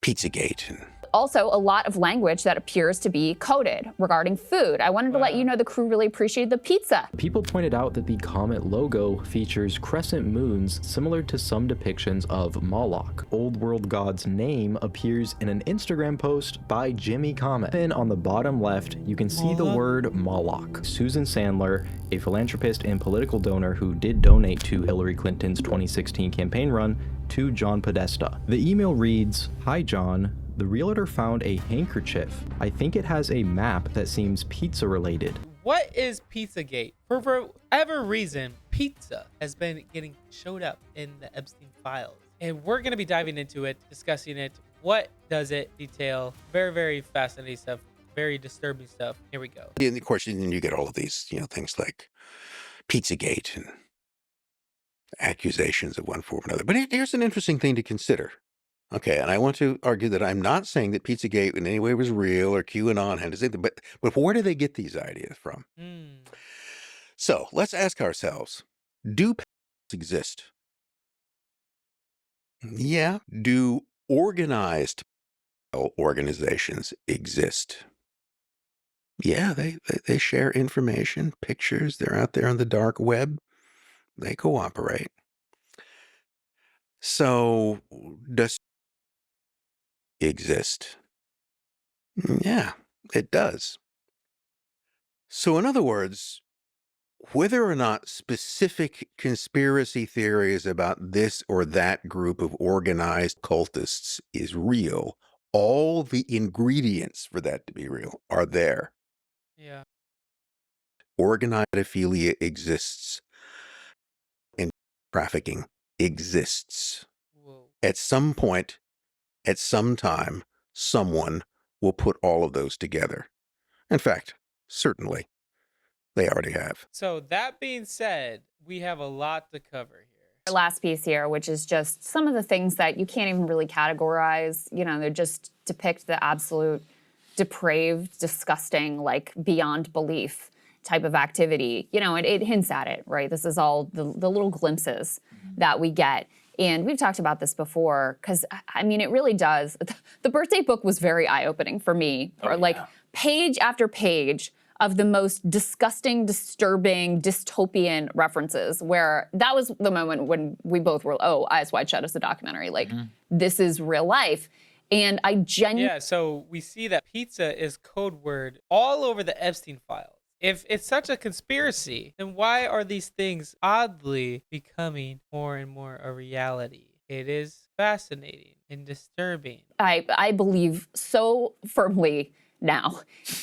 PizzaGate and Also, a lot of language that appears to be coded regarding food. I wanted to let you know the crew really appreciated the pizza. People pointed out that the comet logo features crescent moons similar to some depictions of Moloch. Old World God's name appears in an Instagram post by Jimmy Comet. Then on the bottom left, you can see the word Moloch. Susan Sandler, a philanthropist and political donor who did donate to Hillary Clinton's 2016 campaign run, to John Podesta. The email reads, "Hi John, the realtor found a handkerchief. I think it has a map that seems pizza related." What is PizzaGate? For whatever reason, pizza has been getting showed up in the Epstein files. And we're going to be diving into it, discussing it. What does it detail? Very, very fascinating stuff. Very disturbing stuff. Here we go. of course, then you get all of these, things like PizzaGate and accusations of one form or another. But here's an interesting thing to consider. Okay, and I want to argue that I'm not saying that PizzaGate in any way was real or QAnon had anything, but where do they get these ideas from? So let's ask ourselves, do pedophiles exist? Yeah. Do organized organizations exist? Yeah, they share information, pictures. They're out there on the dark web. They cooperate. So does exist? Yeah, it does. So in other words, whether or not specific conspiracy theories about this or that group of organized cultists is real, all the ingredients for that to be real are there. Yeah. Organized pedophilia exists and trafficking exists. Whoa. At some point, at some time, someone will put all of those together. In fact, certainly, they already have. So that being said, we have a lot to cover here. Our last piece here, which is just some of the things that you can't even really categorize. They just depict the absolute depraved, disgusting, like beyond belief type of activity. It hints at it, right? This is all the little glimpses that we get. And we've talked about this before because, it really does. The birthday book was very eye-opening for me. Page after page of the most disgusting, disturbing, dystopian references where that was the moment when we both were, Eyes Wide Shut is a documentary. This is real life. And I genuinely... Yeah, so we see that pizza is code word all over the Epstein files. If it's such a conspiracy, then why are these things oddly becoming more and more a reality? It is fascinating and disturbing. I believe so firmly now,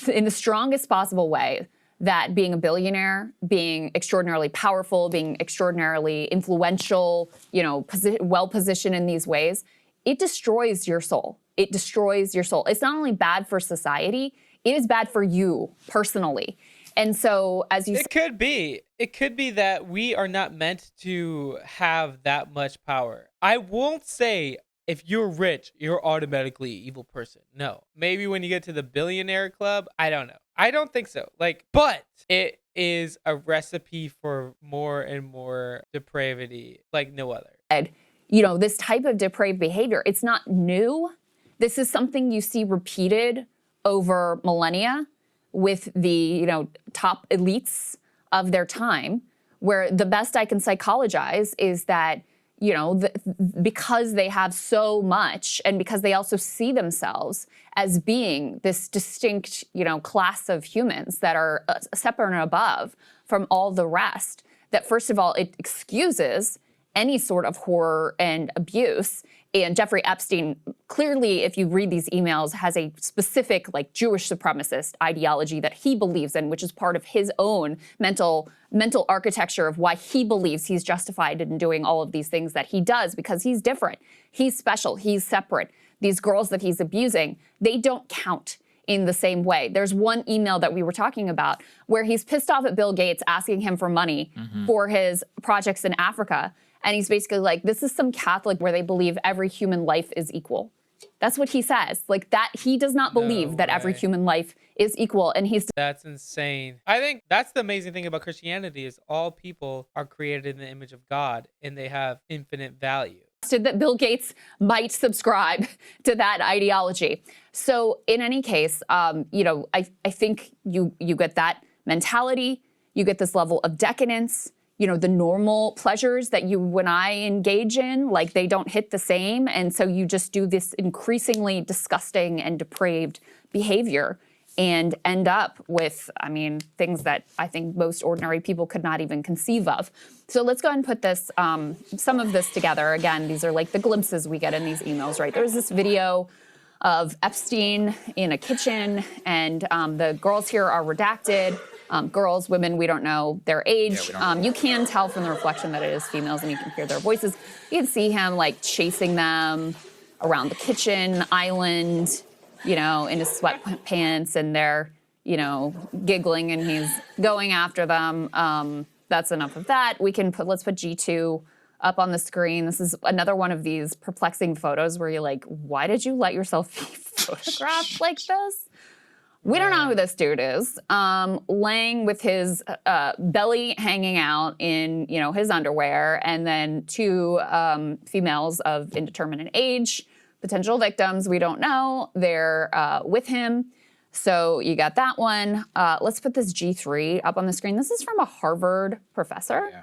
in the strongest possible way, that being a billionaire, being extraordinarily powerful, being extraordinarily influential, well-positioned in these ways, it destroys your soul. It destroys your soul. It's not only bad for society, it is bad for you personally. And so, as you said, it could be that we are not meant to have that much power. I won't say if you're rich, you're automatically an evil person. No. Maybe when you get to the billionaire club, I don't know. I don't think so. But it is a recipe for more and more depravity like no other. This type of depraved behavior, it's not new. This is something you see repeated over millennia with the, top elites of their time, where the best I can psychologize is that, because they have so much and because they also see themselves as being this distinct, class of humans that are separate and above from all the rest, that first of all, it excuses any sort of horror and abuse. And Jeffrey Epstein, clearly, if you read these emails, has a specific Jewish supremacist ideology that he believes in, which is part of his own mental architecture of why he believes he's justified in doing all of these things that he does, because he's different. He's special. He's separate. These girls that he's abusing, they don't count in the same way. There's one email that we were talking about where he's pissed off at Bill Gates asking him for money for his projects in Africa. And he's basically like, this is some Catholic where they believe every human life is equal. That's what he says. That he does not believe that every human life is equal. And that's insane. I think that's the amazing thing about Christianity is all people are created in the image of God and they have infinite value. that Bill Gates might subscribe to that ideology. So in any case, you know, I think you get that mentality, you get this level of decadence, you know, the normal pleasures that you and I engage in, like they don't hit the same. And so you just do this increasingly disgusting and depraved behavior and end up with, I mean, things that I think most ordinary people could not even conceive of. So let's go ahead and put this, some of this together. Again, these are like the glimpses we get in these emails, right? There's this video of Epstein in a kitchen, and the girls here are redacted. Girls, women, we don't know their age. You can tell from the reflection that it is females, and you can hear their voices. You can see him like chasing them around the kitchen island, you know, in his sweatpants, and they're, you know, giggling, and he's going after them. That's enough of that. Let's put G2 up on the screen. This is another one of these perplexing photos where you're like, why did you let yourself be photographed like this? We don't know who this dude is, laying with his belly hanging out in, you know, his underwear, and then two females of indeterminate age, potential victims. We don't know. They're with him. So you got that one. Let's put this G3 up on the screen. This is from a Harvard professor. Yeah.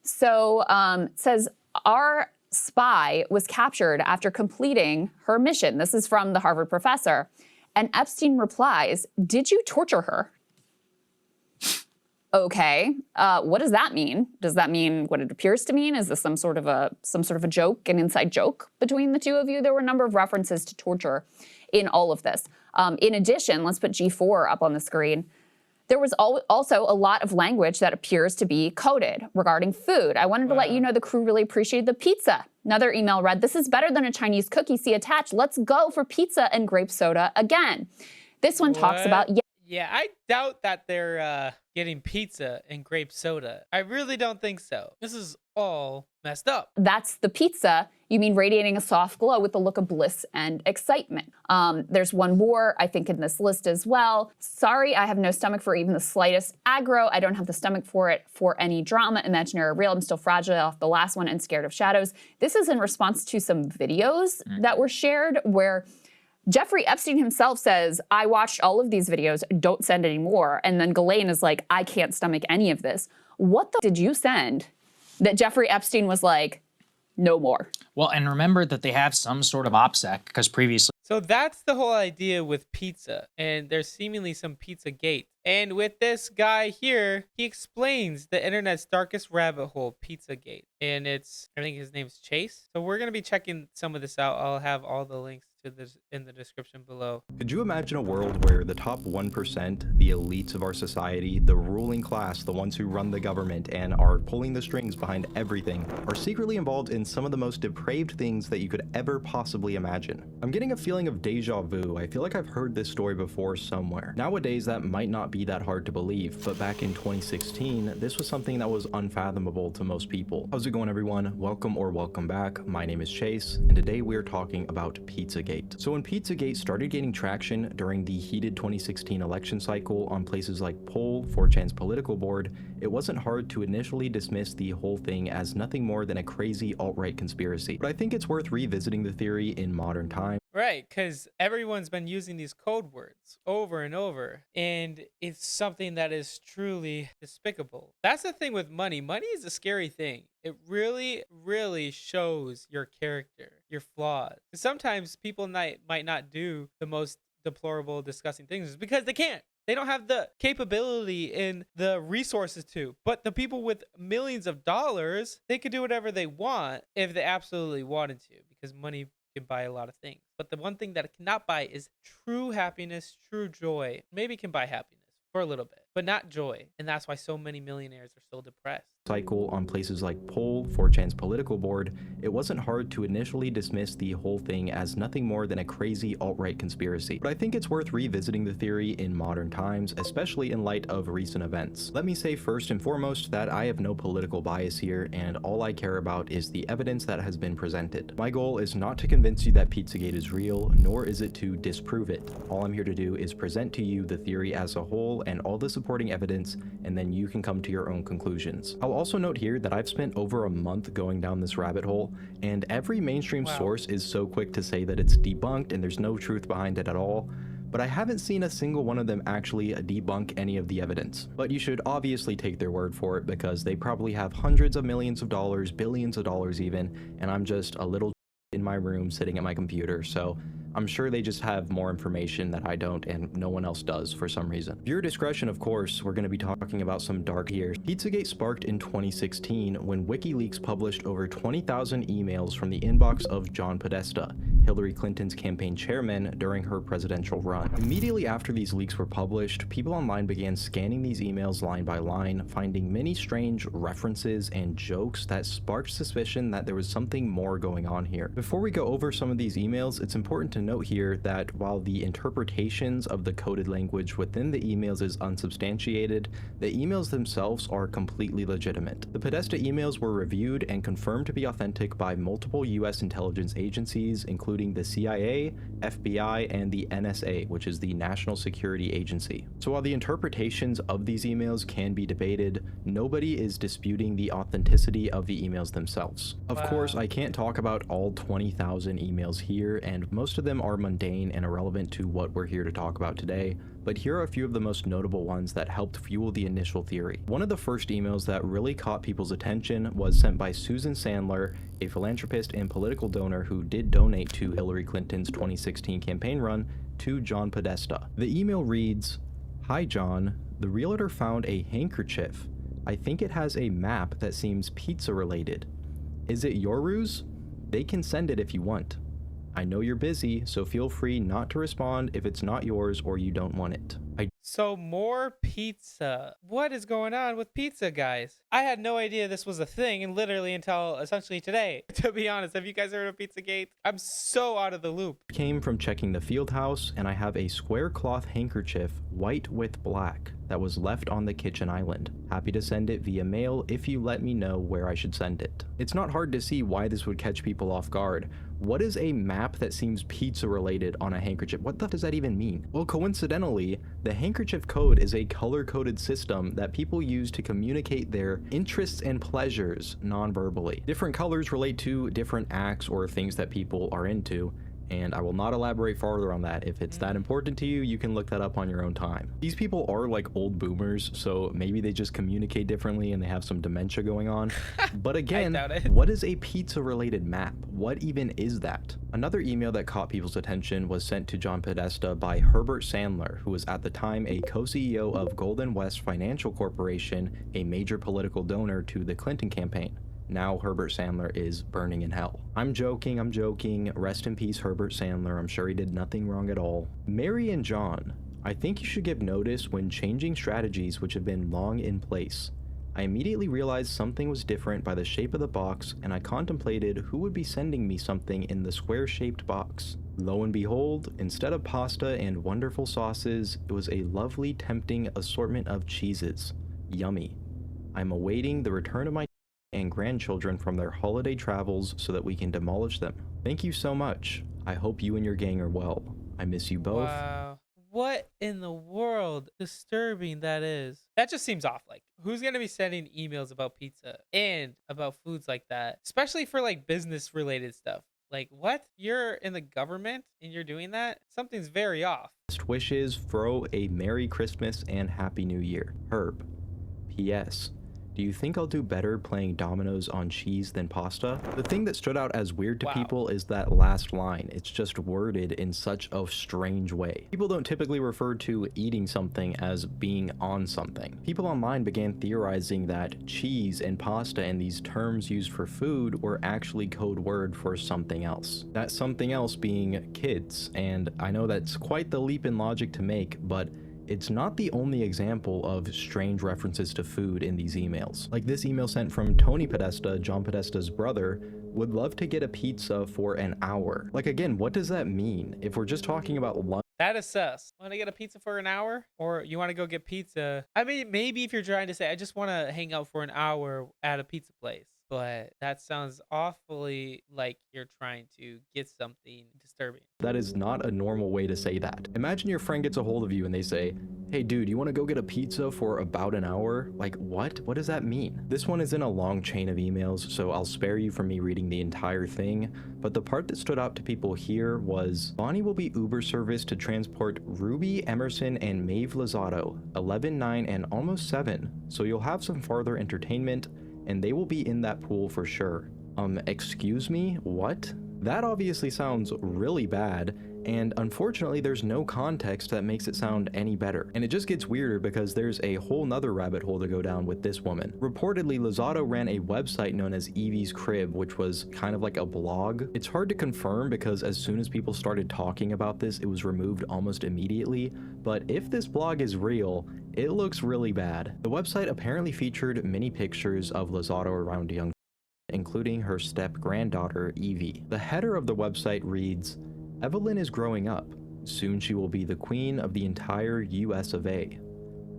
So it says, our spy was captured after completing her mission. This is from the Harvard professor. And Epstein replies, did you torture her? Okay, what does that mean? Does that mean what it appears to mean? Is this some sort of a joke, an inside joke between the two of you? There were a number of references to torture in all of this. In addition, let's put G4 up on the screen. There was also a lot of language that appears to be coded regarding food. I wanted to let you know the crew really appreciated the pizza. Another email read, this is better than a Chinese cookie, see attached. Let's go for pizza and grape soda again. This one talks about... Yeah, I doubt that they're getting pizza and grape soda. I really don't think so. This is all messed up. That's the pizza. You mean radiating a soft glow with the look of bliss and excitement. There's one more, I think, in this list as well. Sorry, I have no stomach for even the slightest aggro. I don't have the stomach for it for any drama, imaginary or real. I'm still fragile off the last one and scared of shadows. This is in response to some videos that were shared where Jeffrey Epstein himself says, I watched all of these videos, don't send any more. And then Ghislaine is like, I can't stomach any of this. What the did you send that Jeffrey Epstein was like, no more? Well, and remember that they have some sort of OPSEC because previously. So that's the whole idea with pizza. And there's seemingly some PizzaGate. And with this guy here, he explains the internet's darkest rabbit hole, PizzaGate. And I think his name's Chase. So we're going to be checking some of this out. I'll have all the links to this in the description below. Could you imagine a world where the top 1%, the elites of our society, the ruling class, the ones who run the government and are pulling the strings behind everything, are secretly involved in some of the most depraved things that you could ever possibly imagine? I'm getting a feeling of deja vu. I feel like I've heard this story before somewhere. Nowadays, that might not be that hard to believe, but back in 2016, this was something that was unfathomable to most people. How's it going, everyone? Welcome or welcome back. My name is Chase, and today we are talking about PizzaGate. So when PizzaGate started gaining traction during the heated 2016 election cycle on places like Poll, 4chan's political board, it wasn't hard to initially dismiss the whole thing as nothing more than a crazy alt-right conspiracy. But I think it's worth revisiting the theory in modern times. Right, because everyone's been using these code words over and over, and it's something that is truly despicable. That's the thing with money. Money is a scary thing. It really, really shows your character, your flaws. Sometimes people might not do the most deplorable, disgusting things because they can't. They don't have the capability and the resources to. But the people with millions of dollars, they could do whatever they want if they absolutely wanted to, because money can buy a lot of things. But the one thing that it cannot buy is true happiness, true joy. Maybe it can buy happiness for a little bit, but not joy. And that's why so many millionaires are so depressed. Cycle on places like Poll, 4chan's political board, it wasn't hard to initially dismiss the whole thing as nothing more than a crazy alt-right conspiracy. But I think it's worth revisiting the theory in modern times, especially in light of recent events. Let me say first and foremost that I have no political bias here, and all I care about is the evidence that has been presented. My goal is not to convince you that PizzaGate is real, nor is it to disprove it. All I'm here to do is present to you the theory as a whole and all the supporting supporting evidence, and then you can come to your own conclusions. I'll also note here that I've spent over a month going down this rabbit hole, and every mainstream source is so quick to say that it's debunked and there's no truth behind it at all, but I haven't seen a single one of them actually debunk any of the evidence. But you should obviously take their word for it, because they probably have hundreds of millions of dollars, billions of dollars even, and I'm just a little in my room sitting at my computer, so I'm sure they just have more information that I don't and no one else does for some reason. Viewer discretion, of course. We're going to be talking about some dark years. PizzaGate sparked in 2016 when WikiLeaks published over 20,000 emails from the inbox of John Podesta, Hillary Clinton's campaign chairman during her presidential run. Immediately after these leaks were published, people online began scanning these emails line by line, finding many strange references and jokes that sparked suspicion that there was something more going on here. Before we go over some of these emails, it's important to note here that while the interpretations of the coded language within the emails is unsubstantiated, the emails themselves are completely legitimate. The Podesta emails were reviewed and confirmed to be authentic by multiple US intelligence agencies, including the CIA, FBI, and the NSA, which is the National Security Agency. So while the interpretations of these emails can be debated, nobody is disputing the authenticity of the emails themselves. Of course, I can't talk about all 20,000 emails here, and most of them are mundane and irrelevant to what we're here to talk about today, but here are a few of the most notable ones that helped fuel the initial theory. One of the first emails that really caught people's attention was sent by Susan Sandler, a philanthropist and political donor who did donate to Hillary Clinton's 2016 campaign run, to John Podesta. The email reads, "Hi John, the realtor found a handkerchief. I think it has a map that seems pizza related. Is it your ruse? They can send it if you want. I know you're busy, so feel free not to respond if it's not yours or you don't want it." So more pizza. What is going on with pizza, guys? I had no idea this was a thing, and literally until essentially today. To be honest, have you guys heard of PizzaGate? I'm so out of the loop. Came from checking the field house, and I have a square cloth handkerchief, white with black, that was left on the kitchen island. Happy to send it via mail if you let me know where I should send it. It's not hard to see why this would catch people off guard. What is a map that seems pizza related on a handkerchief? What the does that even mean? Well, coincidentally, the handkerchief code is a color-coded system that people use to communicate their interests and pleasures non-verbally. Different colors relate to different acts or things that people are into, and I will not elaborate farther on that. If it's that important to you, you can look that up on your own time. These people are like old boomers, so maybe they just communicate differently and they have some dementia going on. But again, what is a pizza-related map? What even is that? Another email that caught people's attention was sent to John Podesta by Herbert Sandler, who was at the time a co-CEO of Golden West Financial Corporation, a major political donor to the Clinton campaign. Now Herbert Sandler is burning in hell. I'm joking. Rest in peace, Herbert Sandler. I'm sure he did nothing wrong at all. Mary and John, I think you should give notice when changing strategies which have been long in place. I immediately realized something was different by the shape of the box, and I contemplated who would be sending me something in the square-shaped box. Lo and behold, instead of pasta and wonderful sauces, it was a lovely, tempting assortment of cheeses. Yummy. I'm awaiting the return of my and grandchildren from their holiday travels so that we can demolish them. Thank you so much. I hope you and your gang are well. I miss you both." Wow. What in the world? Disturbing that is. That just seems off. Like, who's going to be sending emails about pizza and about foods like that? Especially for like business related stuff. Like, what? You're in the government and you're doing that? Something's very off. Best wishes, throw a Merry Christmas and Happy New Year. Herb. P.S. Do you think I'll do better playing dominoes on cheese than pasta? The thing that stood out as weird to people is that last line. It's just worded in such a strange way. People don't typically refer to eating something as being on something. People online began theorizing that cheese and pasta and these terms used for food were actually code word for something else. That something else being kids. And I know that's quite the leap in logic to make, but it's not the only example of strange references to food in these emails. Like this email sent from Tony Podesta, John Podesta's brother, would love to get a pizza for an hour. Like again, what does that mean? If we're just talking about lunch. That is sus. Want to get a pizza for an hour? Or you want to go get pizza? I mean, maybe if you're trying to say, I just want to hang out for an hour at a pizza place. But that sounds awfully like you're trying to get something disturbing. That is not a normal way to say that. Imagine your friend gets a hold of you and they say, Hey dude, you want to go get a pizza for about an hour? Like what? What does that mean? This one is in a long chain of emails, so I'll spare you from me reading the entire thing, but the part that stood out to people here was Bonnie will be Uber service to transport Ruby, Emerson, and Maeve Lozado, 11, 9, and almost 7, so you'll have some farther entertainment, and they will be in that pool for sure. Excuse me? What? That obviously sounds really bad, and unfortunately there's no context that makes it sound any better. And it just gets weirder because there's a whole nother rabbit hole to go down with this woman. Reportedly, Lozado ran a website known as Evie's Crib, which was kind of like a blog. It's hard to confirm because as soon as people started talking about this, it was removed almost immediately, but if this blog is real, it looks really bad. The website apparently featured many pictures of Lozado around young, including her step-granddaughter, Evie. The header of the website reads, Evelyn is growing up. Soon she will be the queen of the entire US of A.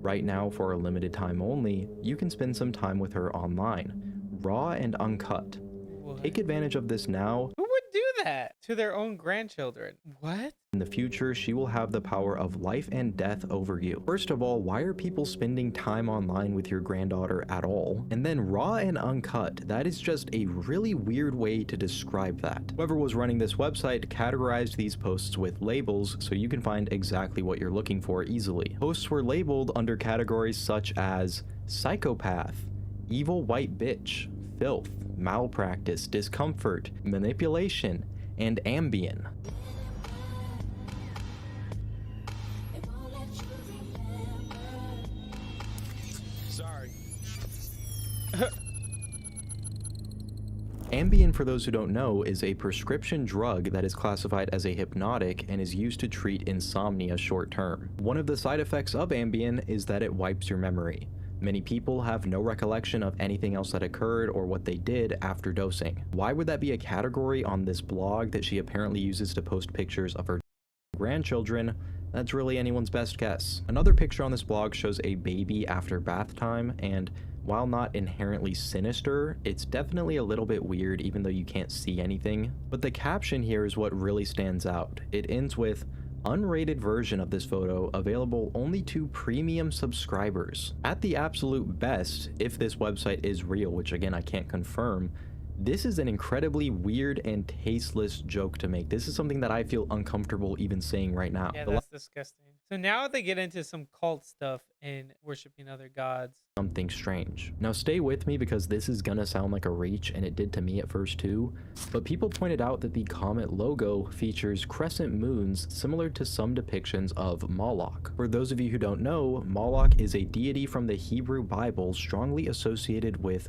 Right now, for a limited time only, you can spend some time with her online, raw and uncut. What? Take advantage of this now. Who would do that to their own grandchildren? What? In the future, she will have the power of life and death over you. First of all, why are people spending time online with your granddaughter at all? And then raw and uncut, that is just a really weird way to describe that. Whoever was running this website categorized these posts with labels so you can find exactly what you're looking for easily. Posts were labeled under categories such as psychopath, evil white bitch, filth, malpractice, discomfort, manipulation, and Ambien. Sorry. Ambien, for those who don't know, is a prescription drug that is classified as a hypnotic and is used to treat insomnia short term. One of the side effects of Ambien is that it wipes your memory. Many people have no recollection of anything else that occurred or what they did after dosing. Why would that be a category on this blog that she apparently uses to post pictures of her grandchildren? That's really anyone's best guess. Another picture on this blog shows a baby after bath time, and while not inherently sinister, it's definitely a little bit weird even though you can't see anything. But the caption here is what really stands out. It ends with, unrated version of this photo available only to premium subscribers. At the absolute best, if this website is real, which again I can't confirm, this is an incredibly weird and tasteless joke to make. This is something that I feel uncomfortable even saying right now. Yeah, that's disgusting. So now they get into some cult stuff and worshiping other gods. Something strange. Now stay with me because this is gonna sound like a reach, and it did to me at first too, but people pointed out that the comet logo features crescent moons similar to some depictions of Moloch. For those of you who don't know, Moloch is a deity from the Hebrew Bible strongly associated with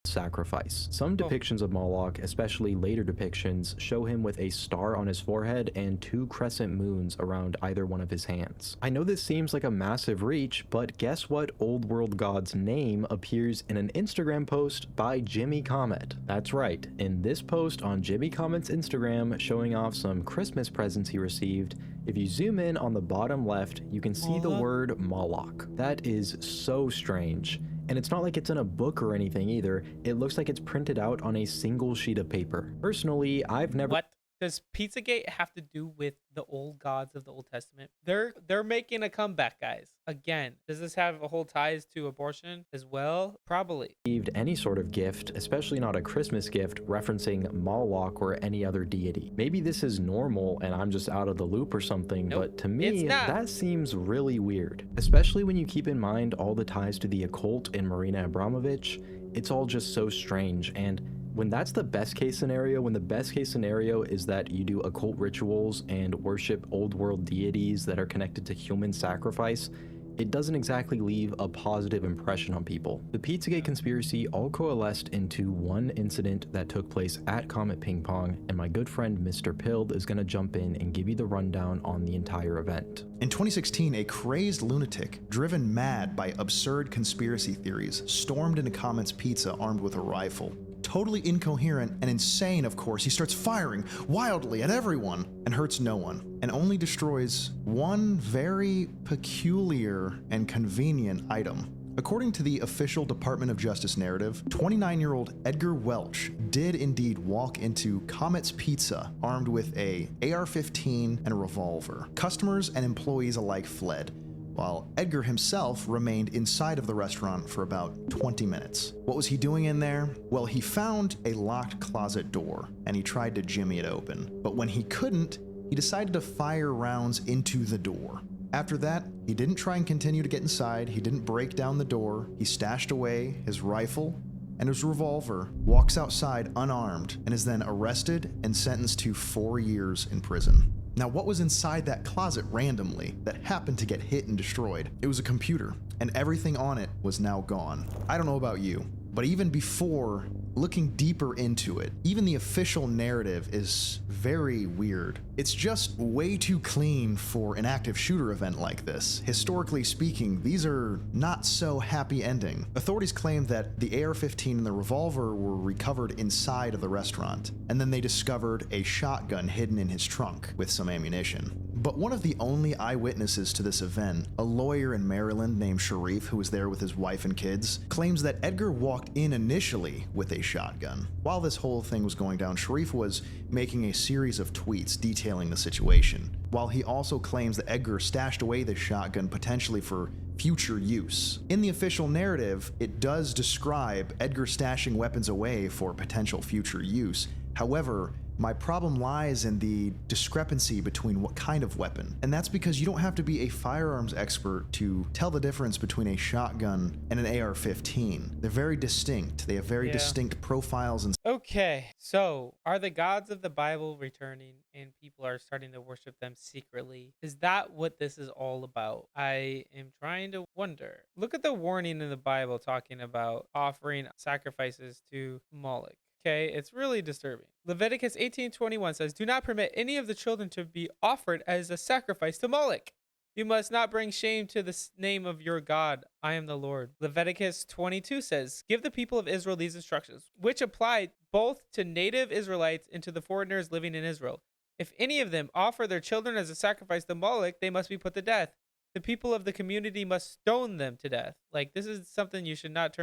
sacrifice. Some depictions of Moloch, especially later depictions, show him with a star on his forehead and 2 crescent moons around either one of his hands. I know this seems like a massive reach, but guess what old world god's name appears in an Instagram post by Jimmy Comet? That's right, in this post on Jimmy Comet's Instagram showing off some Christmas presents he received, if you zoom in on the bottom left, you can see the word Moloch. That is so strange. And it's not like it's in a book or anything either. It looks like it's printed out on a single sheet of paper. Personally, I've never... What does PizzaGate have to do with the old gods of the Old Testament? They're making a comeback, guys. Again, does this have a whole ties to abortion as well? Probably. ...received any sort of gift, especially not a Christmas gift, referencing Moloch or any other deity. Maybe this is normal and I'm just out of the loop or something, Nope, but to me, not. that seems really weird. Especially when you keep in mind all the ties to the occult and Marina Abramovich. It's all just so strange, and when that's the best case scenario, when the best case scenario is that you do occult rituals and worship old world deities that are connected to human sacrifice, it doesn't exactly leave a positive impression on people. The PizzaGate conspiracy all coalesced into one incident that took place at Comet Ping Pong, and my good friend Mr. Pild is gonna jump in and give you the rundown on the entire event. In 2016, a crazed lunatic, driven mad by absurd conspiracy theories, stormed into Comet's Pizza armed with a rifle. Totally incoherent and insane, of course, he starts firing wildly at everyone and hurts no one, and only destroys one very peculiar and convenient item. According to the official Department of Justice narrative, 29-year-old Edgar Welch did indeed walk into Comet's Pizza armed with a AR-15 and a revolver. Customers and employees alike fled. while Edgar himself remained inside of the restaurant for about 20 minutes. What was he doing in there? Well, he found a locked closet door, and he tried to jimmy it open. But when he couldn't, he decided to fire rounds into the door. After that, he didn't try and continue to get inside, he didn't break down the door, he stashed away his rifle and his revolver, walks outside unarmed, and is then arrested and sentenced to 4 years in prison. Now, what was inside that closet randomly that happened to get hit and destroyed? It was a computer, and everything on it was now gone. I don't know about you, but even before looking deeper into it, even the official narrative is very weird. It's just way too clean for an active shooter event like this. Historically speaking, these are not so happy ending. Authorities claim that the AR-15 and the revolver were recovered inside of the restaurant, and then they discovered a shotgun hidden in his trunk with some ammunition. But one of the only eyewitnesses to this event, a lawyer in Maryland named Sharif, who was there with his wife and kids, claims that Edgar walked in initially with a shotgun. While this whole thing was going down, Sharif was making a series of tweets detailing the situation, while he also claims that Edgar stashed away this shotgun potentially for future use. In the official narrative, it does describe Edgar stashing weapons away for potential future use. However, my problem lies in the discrepancy between what kind of weapon. And that's because you don't have to be a firearms expert to tell the difference between a shotgun and an AR-15. They're very distinct. They have very distinct profiles and... Okay, so are the gods of the Bible returning and people are starting to worship them secretly? Is that what this is all about? I am trying to wonder. Look at the warning in the Bible talking about offering sacrifices to Moloch. Okay, it's really disturbing. Leviticus 18:21 says, "Do not permit any of the children to be offered as a sacrifice to Moloch. You must not bring shame to the name of your God. I am the Lord." Leviticus 22 says, "Give the people of Israel these instructions, which apply both to native Israelites and to the foreigners living in Israel. If any of them offer their children as a sacrifice to Moloch, they must be put to death. The people of the community must stone them to death." Like, this is something you should not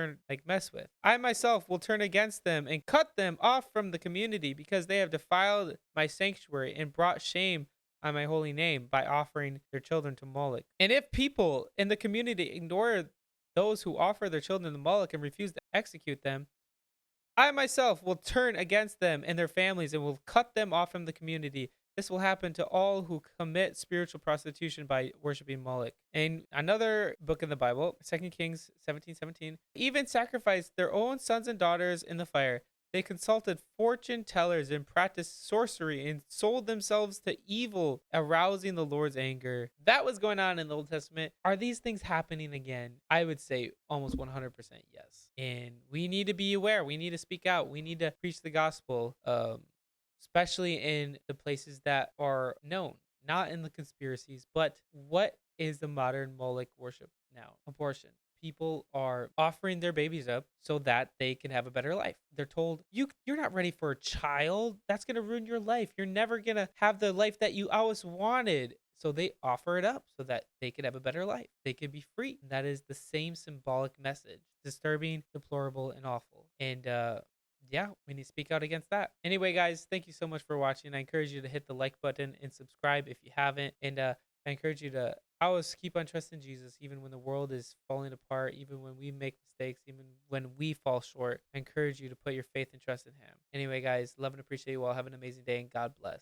mess with. "I myself will turn against them and cut them off from the community because they have defiled my sanctuary and brought shame on my holy name by offering their children to Moloch. And if people in the community ignore those who offer their children to Moloch and refuse to execute them, I myself will turn against them and their families and will cut them off from the community. This will happen to all who commit spiritual prostitution by worshiping Moloch." And another book in the Bible, 2 Kings 17:17, "Even sacrificed their own sons and daughters in the fire. They consulted fortune tellers and practiced sorcery and sold themselves to evil, arousing the Lord's anger." That was going on in the Old Testament. Are these things happening again? I would say almost 100% yes. And we need to be aware. We need to speak out. We need to preach the gospel. Especially in the places that are known, not in the conspiracies. But what is the modern Moloch worship now? Abortion. People are offering their babies up so that they can have a better life. They're told, you're not ready for a child. That's going to ruin your life. You're never going to have the life that you always wanted. So they offer it up so that they could have a better life. They could be free. That is the same symbolic message. Disturbing, deplorable, and awful. And yeah, we need to speak out against that. Anyway, guys, thank you so much for watching. I encourage you to hit the like button and subscribe if you haven't. And I encourage you to always keep on trusting Jesus, even when the world is falling apart, even when we make mistakes, even when we fall short. I encourage you to put your faith and trust in him. Anyway, guys, love and appreciate you all. Have an amazing day, and God bless.